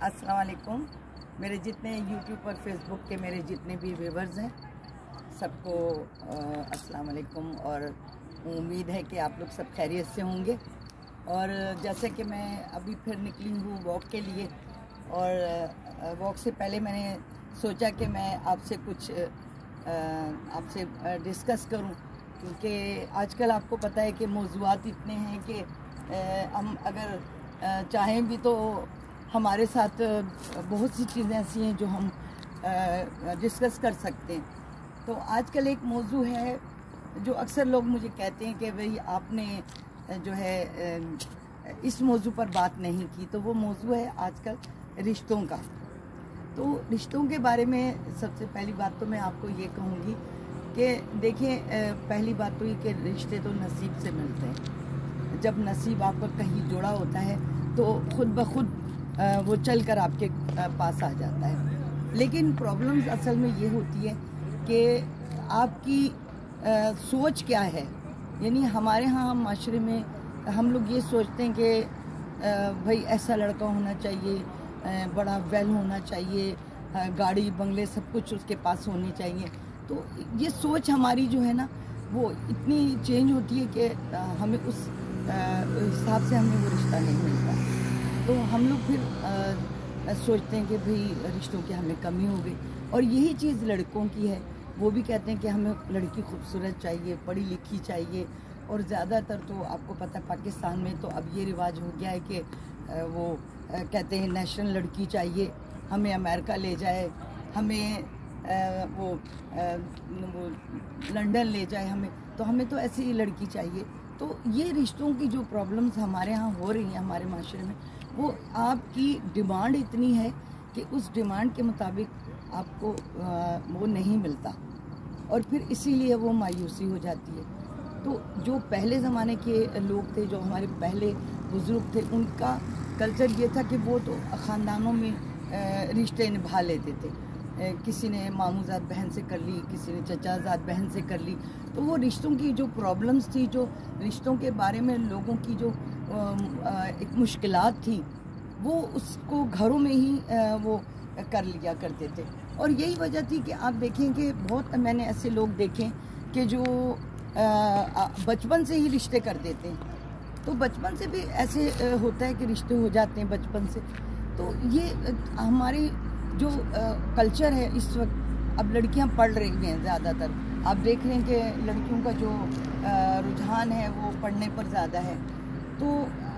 अस्सलाम वालेकुम। मेरे जितने यूट्यूब और फेसबुक के मेरे जितने भी व्यूवर्स हैं सबको अस्सलाम वालेकुम। और उम्मीद है कि आप लोग सब खैरियत से होंगे। और जैसे कि मैं अभी फिर निकली हूँ वॉक के लिए, और वॉक से पहले मैंने सोचा कि मैं आपसे कुछ आपसे डिस्कस करूँ, क्योंकि आजकल आपको पता है कि मौज़ूआत इतने हैं कि हम अगर चाहें भी तो हमारे साथ बहुत सी चीज़ें ऐसी हैं जो हम डिस्कस कर सकते हैं। तो आजकल एक मौजू है जो अक्सर लोग मुझे कहते हैं कि भाई आपने जो है इस मौजू पर बात नहीं की, तो वो मौजू है आजकल रिश्तों का। तो रिश्तों के बारे में सबसे पहली बात तो मैं आपको ये कहूँगी कि देखिए, पहली बात तो ये कि रिश्ते तो नसीब से मिलते हैं। जब नसीब आपका कहीं जुड़ा होता है तो खुद ब खुद वो चल कर आपके पास आ जाता है। लेकिन प्रॉब्लम्स असल में ये होती है कि आपकी सोच क्या है। यानी हमारे यहाँ माशरे में हम लोग ये सोचते हैं कि भाई ऐसा लड़का होना चाहिए, बड़ा वेल होना चाहिए, गाड़ी बंगले सब कुछ उसके पास होने चाहिए। तो ये सोच हमारी जो है ना वो इतनी चेंज होती है कि हमें उस हिसाब से हमें वो रिश्ता नहीं मिलता। तो हम लोग फिर सोचते हैं कि भाई रिश्तों की हमें कमी हो गई। और यही चीज़ लड़कों की है, वो भी कहते हैं कि हमें लड़की खूबसूरत चाहिए, पढ़ी लिखी चाहिए। और ज़्यादातर तो आपको पता है पाकिस्तान में तो अब ये रिवाज हो गया है कि वो कहते हैं नेशनल लड़की चाहिए, हमें अमेरिका ले जाए, हमें वो लंदन ले जाए, हमें तो ऐसी ही लड़की चाहिए। तो ये रिश्तों की जो प्रॉब्लम्स हमारे यहाँ हो रही हैं हमारे माशरे में, वो आपकी डिमांड इतनी है कि उस डिमांड के मुताबिक आपको वो नहीं मिलता, और फिर इसीलिए वो मायूसी हो जाती है। तो जो पहले ज़माने के लोग थे, जो हमारे पहले बुज़ुर्ग थे, उनका कल्चर ये था कि वो तो ख़ानदानों में रिश्ते निभा लेते थे। किसी ने मामूज़ाद बहन से कर ली, किसी ने चचाज़ाद बहन से कर ली। तो वो रिश्तों की जो प्रॉब्लम्स थी, जो रिश्तों के बारे में लोगों की जो एक मुश्किलात थी, वो उसको घरों में ही वो कर लिया करते थे। और यही वजह थी कि आप देखें कि बहुत मैंने ऐसे लोग देखे कि जो बचपन से ही रिश्ते कर देते हैं। तो बचपन से भी ऐसे होता है कि रिश्ते हो जाते हैं बचपन से। तो ये हमारी जो कल्चर है इस वक्त, अब लड़कियां पढ़ रही हैं ज़्यादातर, आप देख रहे हैं कि लड़कियों का जो रुझान है वो पढ़ने पर ज़्यादा है। तो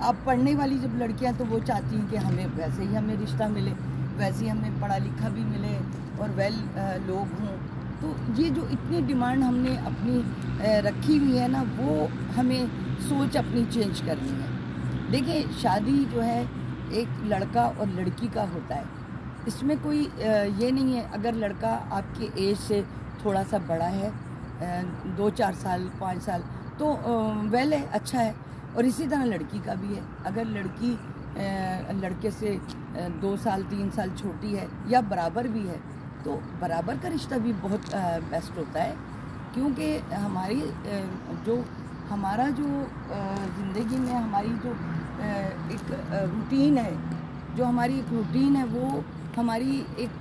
अब पढ़ने वाली जब लड़कियां, तो वो चाहती हैं कि हमें वैसे ही हमें रिश्ता मिले, वैसे ही हमें पढ़ा लिखा भी मिले और वेल लोग हों। तो ये जो इतनी डिमांड हमने अपनी रखी हुई है ना, वो हमें सोच अपनी चेंज करनी है। देखिए, शादी जो है एक लड़का और लड़की का होता है। इसमें कोई ये नहीं है अगर लड़का आपके एज से थोड़ा सा बड़ा है, 2-4 साल 5 साल, तो वेल है, अच्छा है। और इसी तरह लड़की का भी है। अगर लड़की लड़के से 2 साल 3 साल छोटी है या बराबर भी है, तो बराबर का रिश्ता भी बहुत बेस्ट होता है। क्योंकि हमारा जो ज़िंदगी में हमारी जो एक रूटीन है, जो हमारी एक रूटीन है, वो हमारी एक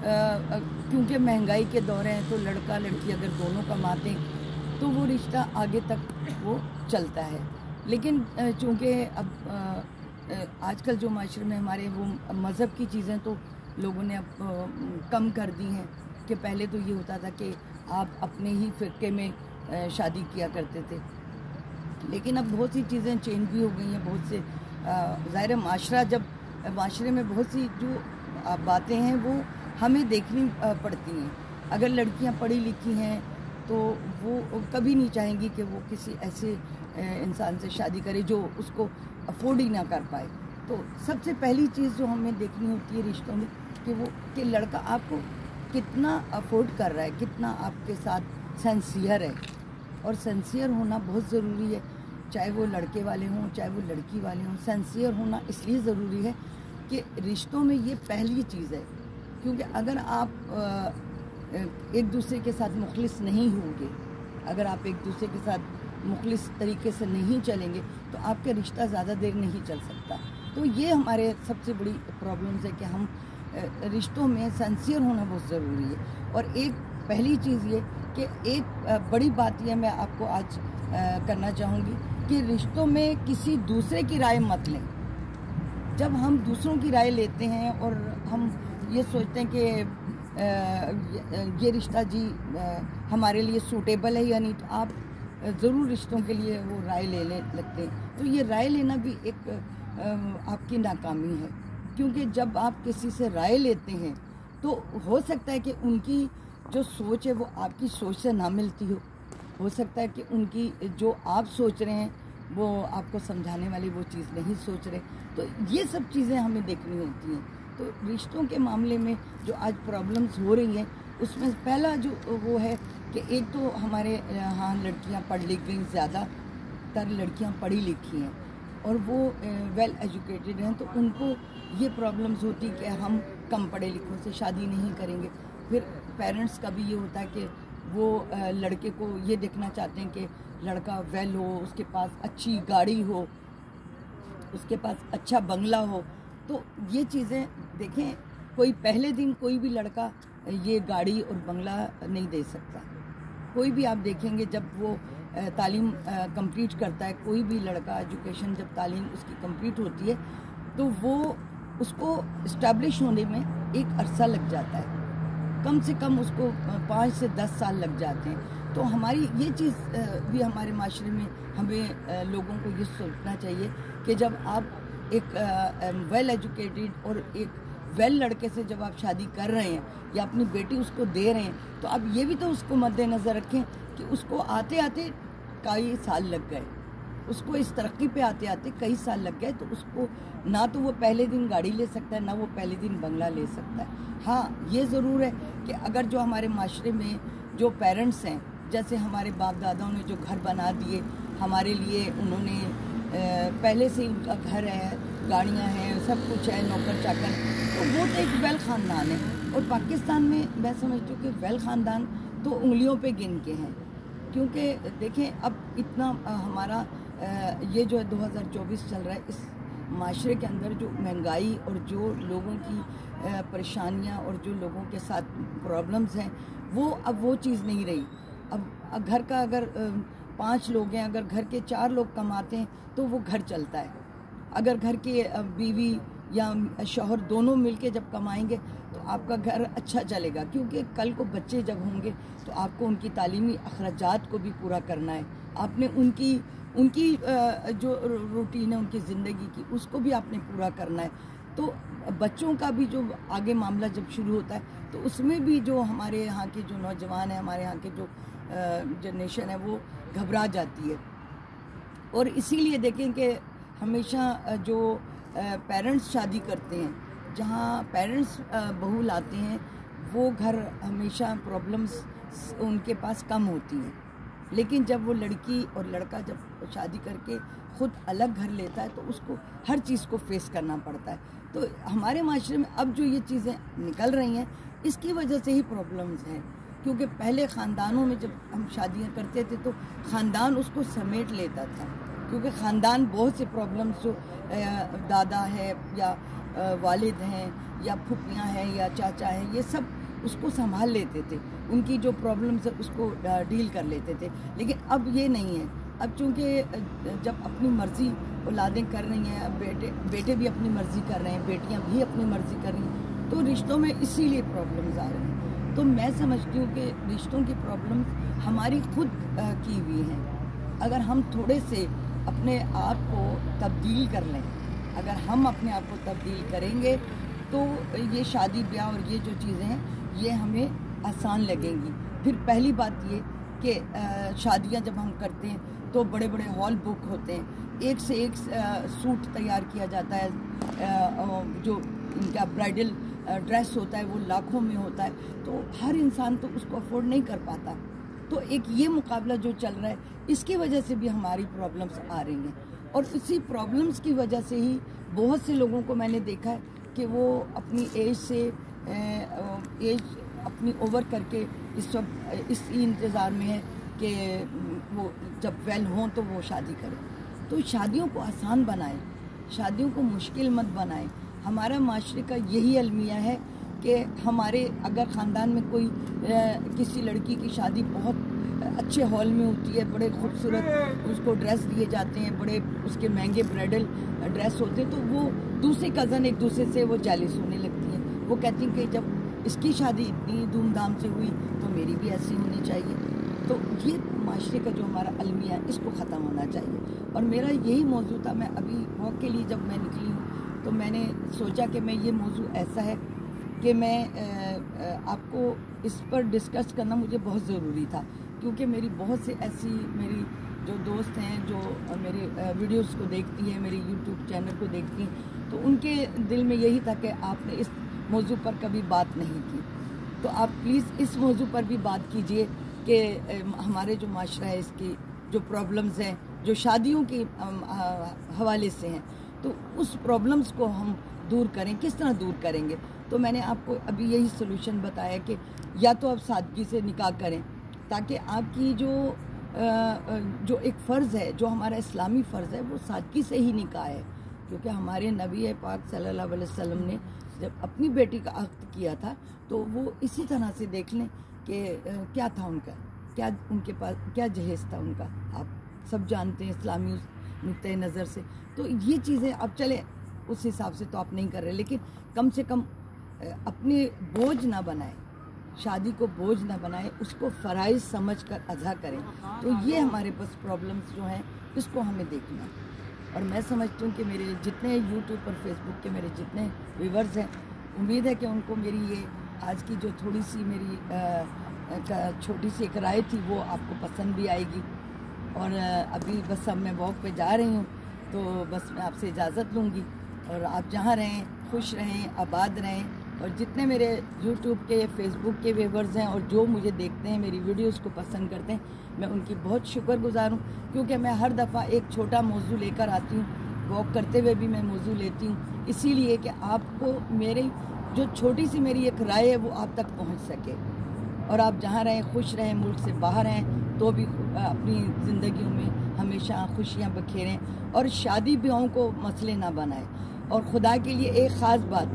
क्योंकि महंगाई के दौर हैं, तो लड़का लड़की अगर दोनों कमाते हैं तो वो रिश्ता आगे तक वो चलता है। लेकिन चूँकि अब आजकल जो माशरे में हमारे वो मज़हब की चीज़ें तो लोगों ने अब कम कर दी हैं। कि पहले तो ये होता था कि आप अपने ही फ़िरके में शादी किया करते थे, लेकिन अब बहुत सी चीज़ें चेंज भी हो गई हैं। बहुत से ज़ाहिर माशरा, जब माशरे में बहुत सी जो बातें हैं वो हमें देखनी पड़ती हैं। अगर लड़कियां पढ़ी लिखी हैं तो वो कभी नहीं चाहेंगी कि वो किसी ऐसे इंसान से शादी करे जो उसको अफोर्ड ही ना कर पाए। तो सबसे पहली चीज़ जो हमें देखनी होती है रिश्तों में कि लड़का आपको कितना अफोर्ड कर रहा है, कितना आपके साथ सिंसियर है। और सिंसियर होना बहुत ज़रूरी है, चाहे वो लड़के वाले हों चाहे वो लड़की वाले हों। सिंसियर होना इसलिए ज़रूरी है कि रिश्तों में ये पहली चीज़ है। क्योंकि अगर आप एक दूसरे के साथ मुखलिस नहीं होंगे, अगर आप एक दूसरे के साथ मुखलिस तरीके से नहीं चलेंगे, तो आपका रिश्ता ज़्यादा देर नहीं चल सकता। तो تو یہ ہمارے سب سے بڑی پرابلمز ہے کہ ہم رشتوں میں سنسیئر ہونا بہت ضروری ہے. اور ایک پہلی چیز یہ کہ ایک بڑی بات یہ میں آپ کو آج کرنا چاہوں گی کہ رشتوں میں کسی دوسرے کی رائے مت لیں. جب ہم دوسروں کی رائے لیتے ہیں اور ہم یہ سوچتے ہیں کہ یہ رشتہ جی ہمارے لیے سوٹیبل ہے یا نہیں, تو آپ ضرور رشتوں کے لیے وہ رائے لے لگتے ہیں. تو یہ رائے لینا بھی ایک آپ کی ناکامی ہے, کیونکہ جب آپ کسی سے رائے لیتے ہیں تو ہو سکتا ہے کہ ان کی جو سوچ ہے وہ آپ کی سوچ سے نہ ملتی ہو سکتا ہے کہ ان کی جو آپ سوچ رہے ہیں وہ آپ کو سمجھانے والی وہ چیز نہیں سوچ رہے. تو یہ سب چیزیں ہمیں دیکھنی ہوتی ہیں. تو رشتوں کے معاملے میں جو آج پرابلمز ہو رہی ہیں اس میں پہلا جو وہ ہے کہ ایک تو ہمارے یہاں لڑکیاں پڑھ لکھ گئیں, زیادہ تر لڑکیاں پڑھی لکھی ہیں اور وہ ویل ایجوکیٹڈ ہیں, تو ان کو یہ پرابلمز ہوتی کہ ہم کم پڑھے لکھوں سے شادی نہیں کریں گے. پھر پیرنٹس کا بھی یہ ہوتا ہے کہ وہ لڑکے کو یہ دیکھنا چاہتے ہیں کہ لڑکا ویل ہو, اس کے پاس اچھی گاڑی ہو, اس کے پاس اچھا بنگلہ ہو. تو یہ چیزیں دیکھیں, کوئی پہلے دن کوئی بھی لڑکا یہ گاڑی اور بنگلہ نہیں دے سکتا. کوئی بھی آپ دیکھیں گے جب وہ تعلیم کمپلیٹ کرتا ہے, کوئی بھی لڑکا ایجوکیشن جب تعلیم اس کی کمپلیٹ ہوتی ہے تو وہ اس کو اسٹیبلش ہونے میں ایک عرصہ لگ جاتا ہے, کم سے کم اس کو 5 سے 10 سال لگ جاتے ہیں. تو ہماری یہ چیز بھی ہمارے معاشرے میں ہمیں لوگوں کو یہ سوچنا چاہیے کہ جب آپ ایک ویل ایجوکیٹڈ اور ایک ویل لڑکے سے جب آپ شادی کر رہے ہیں یا اپنی بیٹی اس کو دے رہے ہیں, تو آپ یہ بھی تو اس کو مد نظر رکھیں کہ اس کو آتے آتے کئی سال لگ گئے, اس کو اس ترقی پہ آتے آتے کئی سال لگ گئے. تو اس کو نہ تو وہ پہلے دن گاڑی لے سکتا ہے, نہ وہ پہلے دن بنگلہ لے سکتا ہے. ہاں یہ ضرور ہے کہ اگر جو ہمارے معاشرے میں جو پیرنٹس ہیں, جیسے ہمارے باپ داداؤں نے جو گھر بنا دیے ہمارے لیے, انہوں نے پہلے سے ان کا گھر ہے, گاڑیاں ہیں, سب کچھ ہے, نوکر چاکر, تو وہ تو ایک ویل خاندان ہے. اور پاکستان میں سمجھتی ہوں کہ ویل خاندان تو انگلیوں پہ گن کے ہیں, کیونکہ دیکھیں اب اتنا ہمارا یہ جو 2024 چل رہا ہے, اس معاشرے کے اندر جو مہنگائی اور جو لوگوں کی پریشانیاں اور جو لوگوں کے ساتھ پرابلمز ہیں, وہ اب وہ چیز نہیں رہی. اب گھر کا اگر 5 لوگ ہیں, اگر گھر کے 4 لوگ کماتے ہیں تو وہ گھر چلتا ہے. اگر گھر کے بیوی یا شوہر دونوں مل کے جب کمائیں گے تو آپ کا گھر اچھا چلے گا, کیونکہ کل کو بچے جب ہوں گے تو آپ کو ان کی تعلیمی اخراجات کو بھی پورا کرنا ہے. آپ نے ان کی جو روٹین ہے ان کی زندگی کی, اس کو بھی آپ نے پورا کرنا ہے. تو بچوں کا بھی جو آگے معاملہ جب شروع ہوتا ہے تو اس میں بھی جو ہمارے یہاں کے جو نوجوان ہیں, ہمارے یہاں کے جو جنریشن ہے, وہ گھبرا جاتی ہے. اور اسی لیے دیکھیں کہ ہمیشہ جو پیرنٹس شادی کرتے ہیں, جہاں پیرنٹس بہو لاتے ہیں, وہ گھر ہمیشہ پرابلمز ان کے پاس کم ہوتی ہیں. لیکن جب وہ لڑکی اور لڑکا جب شادی کر کے خود الگ گھر لیتا ہے تو اس کو ہر چیز کو فیس کرنا پڑتا ہے. تو ہمارے معاشرے میں اب جو یہ چیزیں نکل رہی ہیں, اس کی وجہ سے ہی پرابلمز ہیں. کیونکہ پہلے خاندانوں میں جب ہم شادیاں کرتے تھے تو خاندان اس کو سمیٹ لیتا تھا, کیونکہ خاندان بہت سے پرابلمز جو دادا ہے یا والد ہیں یا پھوپھیاں ہیں یا چاچا ہیں, یہ سب اس کو سنبھال لیتے تھے, ان کی جو پرابلمز اس کو ڈیل کر لیتے تھے. لیکن اب یہ نہیں ہے. اب چونکہ جب اپنی مرضی اولادیں کر رہی ہیں, اب بیٹے بھی اپنی مرضی کر رہے ہیں, بیٹیاں بھی اپنی مرضی کر رہی ہیں, تو رشتوں میں اسی لیے پرابلمز آ رہے ہیں. تو میں سمجھتی ہوں کہ رشتوں کی پرابلمز ہماری خود کی ہوئی ہیں. اگر ہم تھوڑے سے اپنے آپ کو تبدیل کر لیں, اگر ہم اپنے آپ کو تبدیل کریں گے تو یہ شادی بیاہ اور یہ جو چیزیں ہیں یہ ہمیں آسان لگیں گی. پھر پہلی بات یہ کہ شادیاں جب ہم کرتے ہیں تو بڑے بڑے ہال بک ہوتے ہیں, ایک سے ایک سوٹ تیار کیا جاتا ہے, جو ان کا برائڈل ڈریس ہوتا ہے وہ لاکھوں میں ہوتا ہے, تو ہر انسان تو اس کو افورڈ نہیں کر پاتا. تو ایک یہ مقابلہ جو چل رہا ہے, اس کی وجہ سے بھی ہماری پرابلمز آ رہی ہیں. اور اسی پرابلمز کی وجہ سے ہی بہت سے لوگوں کو میں نے دیکھا ہے کہ وہ اپنی ایج اپنی اوور کر کے اس وقت اس انتظار میں ہے کہ وہ جب ویل ہوں تو وہ شادی کریں. تو شادیوں کو آسان بنائیں, शादियों को मुश्किल मत बनाएं। हमारा माशरे का यही अलमिया है कि हमारे अगर ख़ानदान में कोई किसी लड़की की शादी बहुत अच्छे हॉल में होती है, बड़े खूबसूरत उसको ड्रेस दिए जाते हैं, बड़े उसके महंगे ब्राइडल ड्रेस होते हैं, तो वो दूसरी कज़न एक दूसरे से वो जेलस होने लगती हैं। वो कहती हैं कि जब इसकी शादी इतनी धूमधाम से हुई तो मेरी भी ऐसी होनी चाहिए। तो ये माशरे का जो हमारा अलमिया है इसको ख़त्म होना चाहिए। और मेरा यही मौजू था। मैं अभी वॉक के लिए जब मैं निकली हूँ तो मैंने सोचा कि मैं ये मौजू ऐसा है कि मैं आपको इस पर डिस्कस करना मुझे बहुत ज़रूरी था, क्योंकि मेरी बहुत से ऐसी मेरी जो दोस्त हैं जो मेरे वीडियोस को देखती हैं, मेरे यूट्यूब चैनल को देखती हैं, तो उनके दिल में यही था कि आपने इस मौजू पर कभी बात नहीं की। तो आप प्लीज़ इस मौजू पर भी बात कीजिए कि हमारे जो माशरा है इसकी जो प्रॉब्लम्स हैं जो शादियों के हवाले से हैं, तो उस प्रॉब्लम्स को हम दूर करें। किस तरह दूर करेंगे? तो मैंने आपको अभी यही सोल्यूशन बताया कि या तो आप सादगी से निकाह करें, ताकि आपकी जो एक फ़र्ज़ है, जो हमारा इस्लामी फ़र्ज़ है, वो सादगी से ही निकाह है। क्योंकि हमारे नबी पाक सल्लल्लाहु अलैहि वसल्लम ने जब अपनी बेटी का अक़्द किया था तो वो इसी तरह से देख लें कि क्या था उनका, क्या उनके पास क्या जहेज़ था उनका, आप सब जानते हैं इस्लामी नुक्ते नज़र से। तो ये चीज़ें अब चले उस हिसाब से तो आप नहीं कर रहे, लेकिन कम से कम अपने बोझ ना बनाएं, शादी को बोझ ना बनाएं, उसको फ़राइज़ समझ कर अदा करें। तो ये हमारे पास प्रॉब्लम्स जो हैं इसको हमें देखना है। और मैं समझती हूँ कि मेरे जितने यूट्यूब पर फेसबुक के मेरे जितने व्यूवर्स हैं, उम्मीद है कि उनको मेरी ये आज की जो थोड़ी सी मेरी छोटी सी एक राय थी वो आपको पसंद भी आएगी। और अभी बस अब मैं वॉक पे जा रही हूँ, तो बस मैं आपसे इजाज़त लूँगी। और आप जहाँ रहें खुश रहें, आबाद रहें। और जितने मेरे यूट्यूब के फेसबुक के व्यूवर्स हैं और जो मुझे देखते हैं, मेरी वीडियोस को पसंद करते हैं, मैं उनकी बहुत शुक्रगुज़ार हूँ। क्योंकि मैं हर दफ़ा एक छोटा मौजू लेकर आती हूँ, वॉक करते हुए भी मैं मौजू लेती हूँ, इसीलिए कि आपको मेरी जो छोटी सी मेरी एक राय है वो आप तक पहुँच सके। और आप जहाँ रहें खुश रहें, मुल्क से बाहर हैं तो भी अपनी ज़िंदगियों में हमेशा खुशियाँ बखेरें और शादी ब्याहों को मसले ना बनाएं। और खुदा के लिए एक ख़ास बात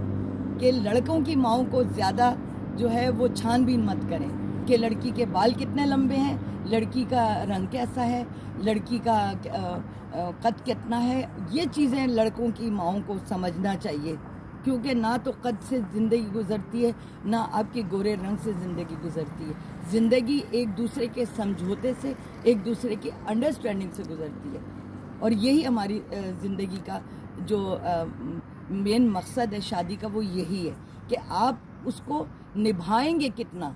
कि लड़कों की माओं को ज़्यादा जो है वो छानबीन मत करें कि लड़की के बाल कितने लंबे हैं, लड़की का रंग कैसा है, लड़की का कद कितना है। ये चीज़ें लड़कों की माओं को समझना चाहिए, क्योंकि ना तो कद से ज़िंदगी गुजरती है, ना आपके गोरे रंग से ज़िंदगी गुजरती है। ज़िंदगी एक दूसरे के समझौते से, एक दूसरे की अंडरस्टैंडिंग से गुजरती है। और यही हमारी ज़िंदगी का जो मेन मकसद है शादी का, वो यही है कि आप उसको निभाएंगे कितना।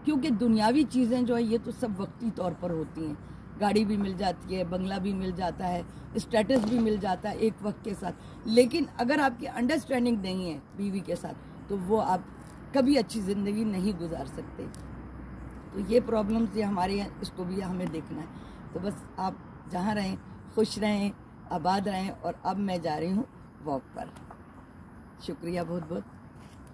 क्योंकि दुनियावी चीज़ें जो है ये तो सब वक्ती तौर पर होती हैं। गाड़ी भी मिल जाती है, बंगला भी मिल जाता है, स्टेटस भी मिल जाता है एक वक्त के साथ, लेकिन अगर आपकी अंडरस्टैंडिंग नहीं है बीवी के साथ तो वो आप कभी अच्छी ज़िंदगी नहीं गुजार सकते। तो ये प्रॉब्लम्स ये हमारे हैं, इसको भी हमें देखना है। तो बस आप जहाँ रहें खुश रहें, आबाद रहें। और अब मैं जा रही हूँ वॉक पर। शुक्रिया बहुत बहुत।